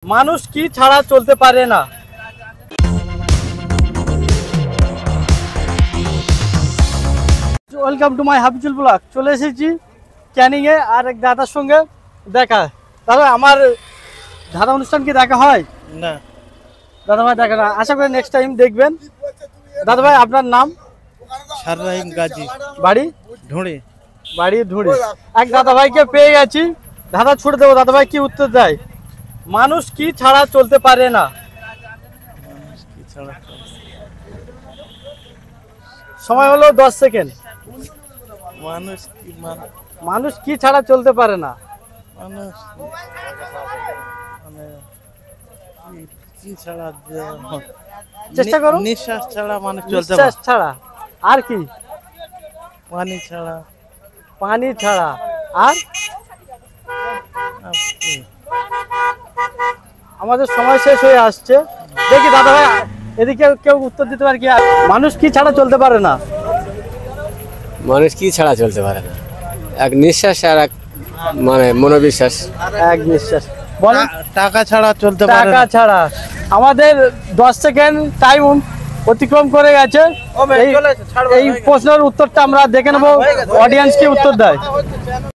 মানুষ কি ছাড়া চলতে পারে না? Welcome to my Habijul blog. চলে এসেছি ক্যানিং এ আর এক দাদার সঙ্গে দেখা। দাদা, আমার ধারা অনুষ্ঠান কি দেখা হয় না? দাদা ভাই দেখা না, আশা করি নেক্সট টাইম দেখবেন। দাদা ভাই, আপনার নাম? শাররাহিম গাজী, বাড়ি? ঢুঁড়ি। বাড়ি ধুড়ি। এক দাদা ভাইকে পেয়ে গেছি, দাদা ছুটে দেবো। দাদা ভাই কি উত্তর দেয়? মানুষ কি ছাড়া চলতে পারে না? কি ছাড়া? সময় হলো 10 সেকেন্ড। মানুষ কি মানুষ কি ছাড়া চলতে পারে না? মানুষ মানে কি ছাড়া? চেষ্টা করো। নিঃশ্বাস ছাড়া মানুষ চলতে নিঃশ্বাস পারে। ছাড়া। আর কি? পানি ছাড়া। পানি ছাড়া। আর আর কি? আমাদের সময় শেষ হয়ে আসছে। দেখি দাদা ভাই এদিকে কেউ উত্তর দিতে পারে কি? মানুষ কি ছাড়া চলতে পারে না? মানুষ কি ছাড়া চলতে পারে না? এক নিঃশ্বাস আর এক মানে মনোবিশ্বাস। এক নিঃশ্বাস। বলেন। টাকা ছাড়া চলতে পারে টাকা না। ছাড়া। আমাদের 10 সেকেন্ড টাইম অতিক্রম করে গেছে। এই প্রশ্নের উত্তরটা আমরা দেখে নেবো অডিয়েন্স কি উত্তর দেয়।